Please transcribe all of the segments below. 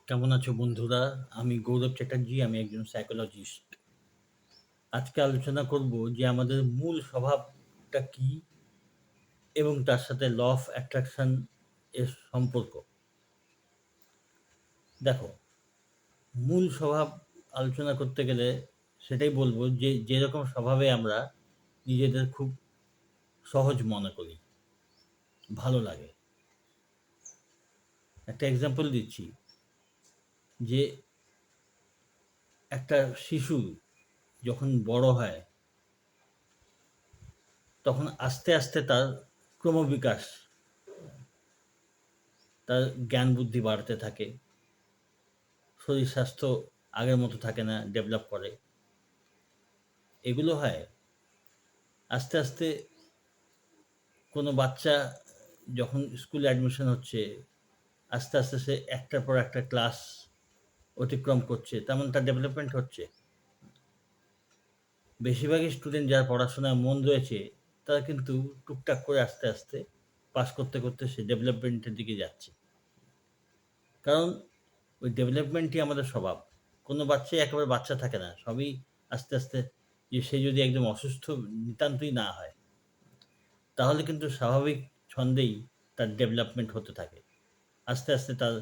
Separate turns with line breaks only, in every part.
কেমন আছো বন্ধুরা? আমি গৌরব চ্যাটার্জি, আমি একজন সাইকোলজিস্ট। আজকে আলোচনা করব যে আমাদের মূল স্বভাবটা কী এবং তার সাথে ল অফ অ্যাট্রাকশন এর সম্পর্ক। দেখো, মূল স্বভাব আলোচনা করতে গেলে সেটাই বলব যে যেরকম স্বভাবে আমরা নিজেদের খুব সহজ মনে করি, ভালো লাগে। একটা এক্সাম্পল দিচ্ছি যে একটা শিশু যখন বড় হয় তখন আস্তে, আস্তে তার ক্রমবিকাশ, তার জ্ঞান বুদ্ধি বাড়তে থাকে। শরীর স্বাস্থ্য আগের মতো থাকে না, ডেভেলপ করে। এগুলো হয় আস্তে, আস্তে। কোনো বাচ্চা যখন স্কুলে অ্যাডমিশন হচ্ছে, আস্তে, আস্তে সে একটার পর একটা ক্লাস অতিক্রম করছে, তেমন তার ডেভেলপমেন্ট হচ্ছে। বেশিরভাগই স্টুডেন্ট যার পড়াশোনায় মন রয়েছে, তারা কিন্তু টুকটাক করে আস্তে, আস্তে পাস করতে, করতে সে ডেভেলপমেন্টের দিকে যাচ্ছে। কারণ ওই ডেভেলপমেন্টই আমাদের স্বভাব। কোনো বাচ্চাই একেবারে বাচ্চা থাকে না। সবই আস্তে, আস্তে, যে সে যদি একদম অসুস্থ নিতান্তই না হয়, তাহলে কিন্তু স্বাভাবিক ছন্দেই তার ডেভেলপমেন্ট হতে থাকে। আস্তে, আস্তে তার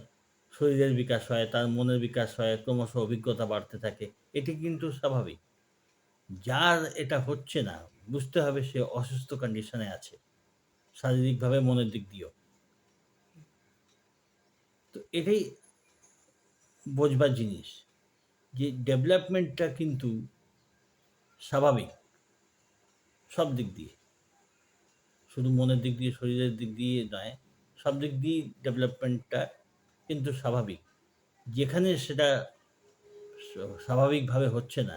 শরীরের বিকাশ হয়, তার মনের বিকাশ হয়, ক্রমশ অভিজ্ঞতা বাড়তে থাকে। এটি কিন্তু স্বাভাবিক। যার এটা হচ্ছে না, বুঝতে হবে সে অসুস্থ কন্ডিশনে আছে, শারীরিকভাবে, মনের দিক দিয়েও। তো এটাই বোঝবার জিনিস যে ডেভেলপমেন্টটা কিন্তু স্বাভাবিক সব দিক দিয়ে। শুধু মনের দিক দিয়ে, শরীরের দিক দিয়ে নয়, সব দিক দিয়েই ডেভেলপমেন্টটা কিন্তু স্বাভাবিক। যেখানে সেটা স্বাভাবিকভাবে হচ্ছে না,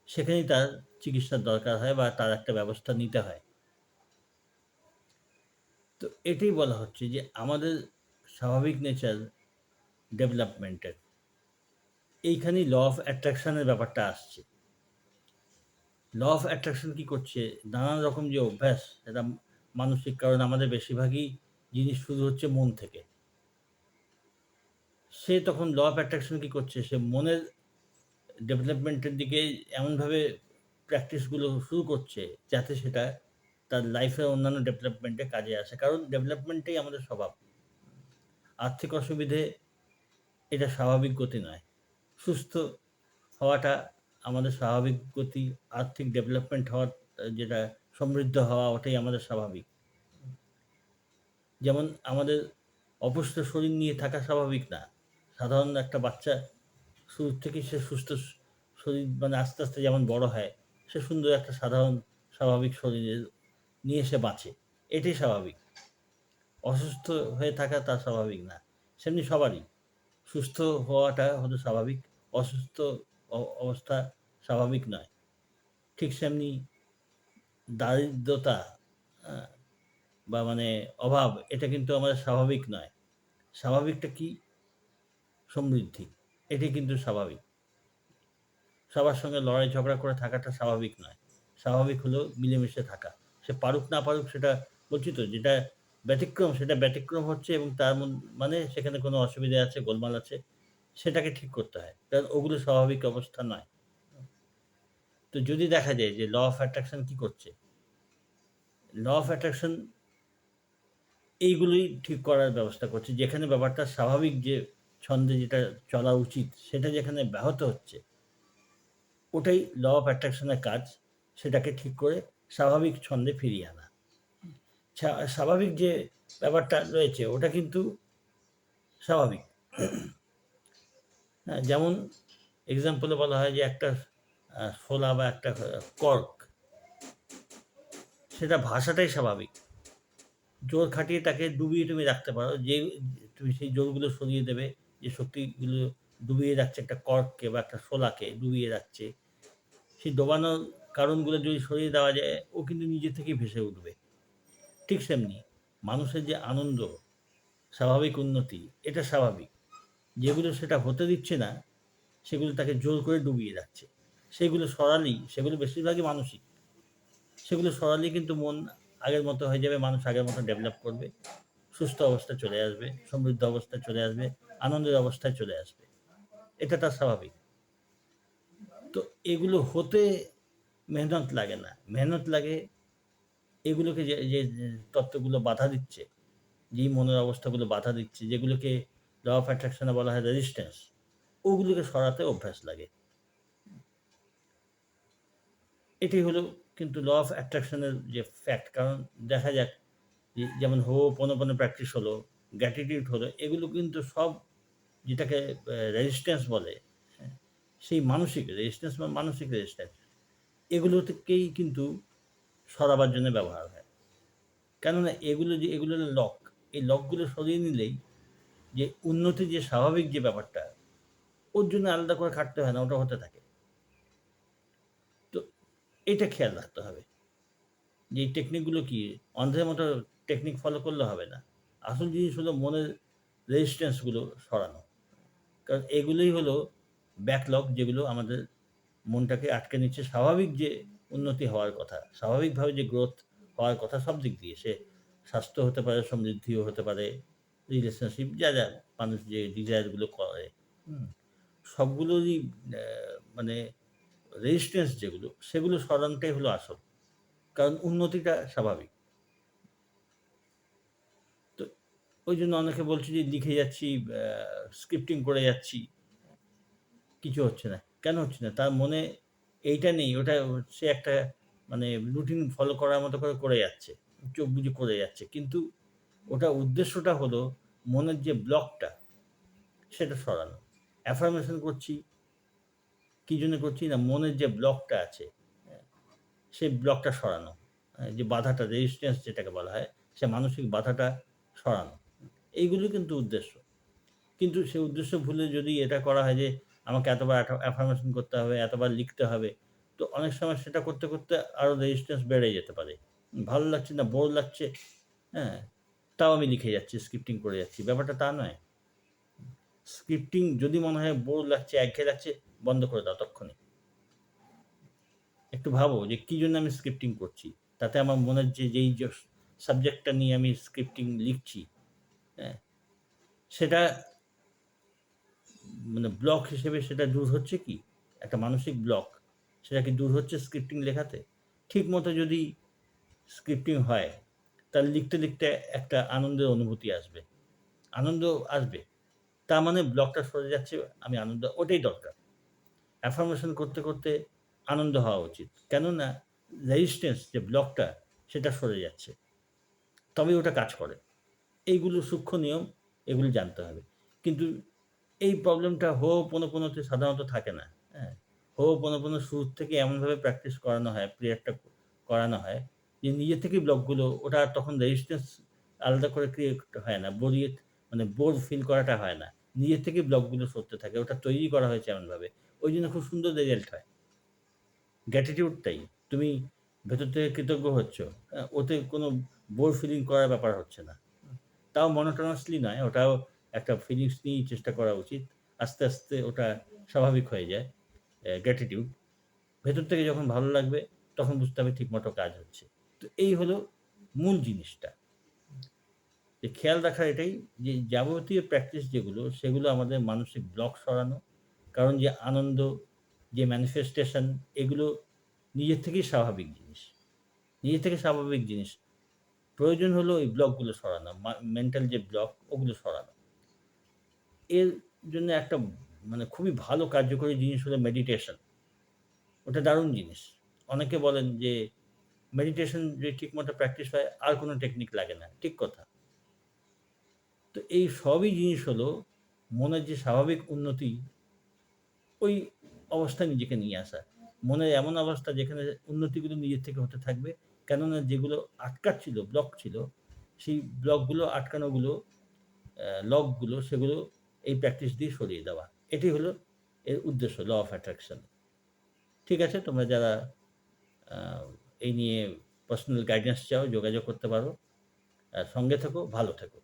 সেখানেই তার চিকিৎসার দরকার হয় বা তার একটা ব্যবস্থা নিতে হয়। তো এটাই বলা হচ্ছে যে আমাদের স্বাভাবিক নেচার ডেভেলপমেন্টের। এইখানেই ল অফ অ্যাট্রাকশনের ব্যাপারটা আসছে। ল অফ অ্যাট্রাকশন কী করছে? নানান রকম যে অভ্যাস, এটা মানসিক, কারণ আমাদের বেশিরভাগই জিনিস শুরু হচ্ছে মন থেকে। সে তখন ল অফ অ্যাট্রাকশন কী করছে? সে মনের ডেভেলপমেন্টের দিকে এমনভাবে প্র্যাকটিসগুলো শুরু করছে, যাতে সেটা তার লাইফের অন্যান্য ডেভেলপমেন্টে কাজে আসে। কারণ ডেভেলপমেন্টেই আমাদের স্বভাব। আর্থিক অসুবিধে এটা স্বাভাবিক গতি নয়। সুস্থ হওয়াটা আমাদের স্বাভাবিক গতি। আর্থিক ডেভেলপমেন্ট হওয়ার যেটা সমৃদ্ধ হওয়া, ওটাই আমাদের স্বাভাবিক। যেমন আমাদের অপুষ্ট শরীর নিয়ে থাকা স্বাভাবিক না। সাধারণ একটা বাচ্চা শুরুর থেকেই সে সুস্থ শরীর, মানে আস্তে, আস্তে যেমন বড় হয়, সে সুন্দর একটা সাধারণ স্বাভাবিক শরীরের নিয়ে সে বাঁচে। এটাই স্বাভাবিক। অসুস্থ হয়ে থাকা তা স্বাভাবিক না। সেমনি সবারই সুস্থ হওয়াটা হলো স্বাভাবিক। অসুস্থ অবস্থা স্বাভাবিক নয়। ঠিক সেমনি দারিদ্রতা, আ বা মানে অভাব, এটা কিন্তু আমাদের স্বাভাবিক নয়। স্বাভাবিকটা কি? সমৃদ্ধি। এটি কিন্তু স্বাভাবিক। সবার সঙ্গে লড়াই ঝগড়া করে থাকাটা স্বাভাবিক নয়। স্বাভাবিক হলো মিলেমিশে থাকা। সে পারুক না পারুক, সেটা বলছি তো, যেটা ব্যতিক্রম সেটা ব্যতিক্রম হচ্ছে, এবং তার মানে সেখানে কোনো অসুবিধা আছে, গোলমাল আছে, সেটাকে ঠিক করতে হয়। কারণ ওগুলো স্বাভাবিক অবস্থা নয়। তো যদি দেখা যায় যে ল অফ অ্যাট্রাকশন কি করছে? ল অফ অ্যাট্রাকশন এইগুলোই ঠিক করার ব্যবস্থা করছে। যেখানে ব্যাপারটা স্বাভাবিক যে ছন্দে যেটা চলা উচিত, সেটা যেখানে ব্যাহত হচ্ছে, ওটাই ল অফ অ্যাট্রাকশন এর কাজ। সেটাকে ঠিক করে স্বাভাবিক ছন্দে ফিরিয়ে আনা। স্বাভাবিক যে ব্যাপারটা রয়েছে, ওটা কিন্তু স্বাভাবিক। হ্যাঁ? যেমন এক্সাম্পলে বলা হয় যে একটা শোলা বা একটা কর্ক, সেটা ভাসাটাই স্বাভাবিক। জোর খাটিয়ে তাকে ডুবিয়ে তুমি রাখতে পারো। যে তুমি সেই জোরগুলো সরিয়ে দেবে, যে শক্তিগুলো ডুবিয়ে রাখছে একটা কর্ককে বা একটা শোলাকে ডুবিয়ে রাখছে, সেই ডোবানোর কারণগুলো যদি সরিয়ে দেওয়া যায়, ও কিন্তু নিজে থেকেই ভেসে উঠবে। ঠিক সেমনি মানুষের যে আনন্দ, স্বাভাবিক উন্নতি, এটা স্বাভাবিক। যেগুলো সেটা হতে দিচ্ছে না, সেগুলো তাকে জোর করে ডুবিয়ে রাখছে। সেগুলো সরালেই, সেগুলো বেশিরভাগই মানসিক। সেগুলো সরালেই কিন্তু মন আগের মতো হয়ে যাবে, মানুষ আগের মতো ডেভেলপ করবে। সুস্থ অবস্থায় চলে আসবে, সমৃদ্ধ অবস্থায় চলে আসবে, আনন্দের অবস্থায় চলে আসবে। এটা তার স্বাভাবিক। তো এগুলো হতে মেহনত লাগে না। মেহনত লাগে এগুলোকে যে তত্ত্বগুলো বাধা দিচ্ছে, যেই মনের অবস্থাগুলো বাধা দিচ্ছে, যেগুলোকে ল অফ অ্যাট্রাকশন এ বলা হয় রেজিস্ট্যান্স, ওগুলোকে সরাতে অভ্যাস লাগে। এটাই হলো কিন্তু ল অফ অ্যাট্রাকশন এর যে ফ্যাক্ট। কারণ দেখা যাক যেমন হো'পোনোপোনো প্র্যাকটিস হলো, গ্র্যাটিটিউড হলো, এগুলো কিন্তু সব যেটাকে রেজিস্ট্যান্স বলে, হ্যাঁ? সেই মানসিক রেজিস্ট্যান্স বা মানসিক রেজিস্ট্যান্স এগুলো থেকেই কিন্তু সরাবার জন্য ব্যবহার হয়। কেননা এগুলো হলো লক। এই লকগুলো সরিয়ে নিলেই যে উন্নতির যে স্বাভাবিক যে ব্যাপারটা, ওর জন্য আলাদা করে খাটতে হয় না, ওটা হতে থাকে। তো এইটা খেয়াল রাখতে হবে। যে এই টেকনিকগুলো কি অন্ধের মতো টেকনিক ফলো করলে হবে না। আসল জিনিস হলো মনের রেজিস্ট্যান্স গুলো সরানো। কারণ এগুলোই হলো ব্যাকলগ যেগুলো আমাদের মনটাকে আটকে নিচ্ছে স্বাভাবিক যে উন্নতি হওয়ার কথা। স্বাভাবিকভাবে যে গ্রোথ হওয়ার কথা সব দিক দিয়ে। সে স্বাস্থ্য হতে পারে, সমৃদ্ধিও হতে পারে, রিলেশনশিপ যা মানুষ যে ডিজায়ার গুলো করে, হুম? সবগুলোরই অ্যা মানে রেজিস্ট্যান্স যেগুলো সেগুলো সরানোটাই হলো আসল। কারণ উন্নতিটা স্বাভাবিক। তো ওইজন্য অনেকে বলছে যে লিখে যাচ্ছি, স্ক্রিপ্টিং করে যাচ্ছি। কিছু হচ্ছে না। কেন হচ্ছে না? তার মনে এইটা নেই। ওটা সে একটা মানে রুটিন ফলো করার মতো করে যাচ্ছে। চোখ বুজে করে যাচ্ছে। কিন্তু ওটা উদ্দেশ্যটা হলো মনের যে ব্লকটা সেটা সরানো। অ্যাফার্মেশন করছি, কি জন্য করছি? না মনের যে ব্লকটা আছে, হ্যাঁ? সেই ব্লকটা সরানো। যে বাধাটা রেজিস্ট্যান্স যেটাকে বলা হয়, সে মানসিক বাধাটা সরানো। এইগুলো কিন্তু উদ্দেশ্য। কিন্তু সে উদ্দেশ্য ভুলে যদি এটা করা হয় যে আমাকে এতবার অ্যাফার্মেশন করতে হবে, এতবার লিখতে হবে। তো অনেক সময় সেটা করতে আরো রেজিস্ট্যান্স বেড়ে যেতে পারে। ভালো লাগছে না, বোর লাগছে, হ্যাঁ? তাও আমি লিখে যাচ্ছি, স্ক্রিপ্টিং করে যাচ্ছি। ব্যাপারটা তা নয়। স্ক্রিপ্টিং যদি মনে হয় বোর লাগছে, একঘেয়ে লাগছে, বন্ধ করে দাও তক্ষুনি। একটু ভাবো যে কি জন্য আমি স্ক্রিপ্টিং করছি? তাতে আমার মনের যেই সাবজেক্টটা নিয়ে আমি স্ক্রিপ্টিং লিখছি, হ্যাঁ? সেটা মানে ব্লক হিসেবে সেটা দূর হচ্ছে কি? একটা মানসিক ব্লক, সেটা কি দূর হচ্ছে স্ক্রিপ্টিং লেখাতে? ঠিকমতো যদি স্ক্রিপ্টিং হয়, তাহলে লিখতে একটা আনন্দের অনুভূতি আসবে। আনন্দ আসবে। তার মানে ব্লকটা সরে যাচ্ছে, আমি আনন্দ ওটাই দরকার। অ্যাফার্মেশন করতে আনন্দ হওয়া উচিত। কেননা রেজিস্ট্যান্স যে ব্লকটা সেটা সরে যাচ্ছে। তবেই ওটা কাজ করে। এইগুলো সূক্ষ্ম নিয়ম, এগুলো জানতে হবে। কিন্তু এই প্রবলেমটা হো'পোনোপোনোতে সাধারণত থাকে না। হ্যাঁ? হো'পোনোপোনো শুরুর থেকে এমনভাবে প্র্যাকটিস করানো হয়, প্রেয়ারটা করানো হয় যে নিজে থেকেই ব্লকগুলো ওটা আর তখন রেজিস্ট্যান্স আলাদা করে ক্রিয়েট হয় না। মানে বোর ফিল করাটা হয় না। নিজে থেকেই ব্লকগুলো সরতে থাকে। ওটা তৈরি করা হয়েছে এমনভাবে। ওইজন্য খুব সুন্দর রেজাল্ট হয়। গ্র্যাটিটিউড টাই। তুমি ভেতর থেকে কৃতজ্ঞ হচ্ছ। ওতে কোনো বোর ফিলিং করার ব্যাপার হচ্ছে না। তাও monotonously নয়, ওটাও একটা ফিলিংস নিয়েই চেষ্টা করা উচিত। আস্তে ওটা স্বাভাবিক হয়ে যায়। গ্র্যাটিটিউড। ভেতর থেকে যখন ভালো লাগবে, তখন বুঝতে হবে ঠিকমতো কাজ হচ্ছে। তো এই হলো মূল জিনিসটা। যে খেয়াল রাখার এটাই যে যাবতীয় প্র্যাকটিস যেগুলো, সেগুলো আমাদের মানসিক ব্লক সরানো। কারণ যে আনন্দ, যে ম্যানিফেস্টেশন এগুলো নিজের থেকেই স্বাভাবিক জিনিস। নিজে থেকে স্বাভাবিক জিনিস। প্রয়োজন হলো এই ব্লকগুলো সরানো। মেন্টাল যে ব্লক ওগুলো সরানো। এর জন্য একটা মানে খুবই ভালো কার্যকরী জিনিস হলো মেডিটেশন। ওটা দারুণ জিনিস। অনেকে বলেন যে মেডিটেশন যদি ঠিকমতো প্র্যাকটিস হয় আর কোনো টেকনিক লাগে না। ঠিক কথা। তো এই সবই জিনিস হলো মনের যে স্বাভাবিক উন্নতি, ওই অবস্থায় নিজেকে নিয়ে আসা। মনের এমন অবস্থা যেখানে উন্নতিগুলো নিজের থেকে হতে থাকবে। কেননা যেগুলো আটকাচ্ছিল, ব্লক ছিল, সেই ব্লকগুলো আটকানোগুলো লকগুলো সেগুলো এই প্র্যাকটিস দিয়ে সরিয়ে দেওয়া। এটি হলো এর উদ্দেশ্য ল অফ অ্যাট্রাকশন। ঠিক আছে? তোমরা যারা আ এই নিয়ে পার্সোনাল গাইডেন্স চাও যোগাযোগ করতে পারো। সঙ্গে থেকো, ভালো থেকো।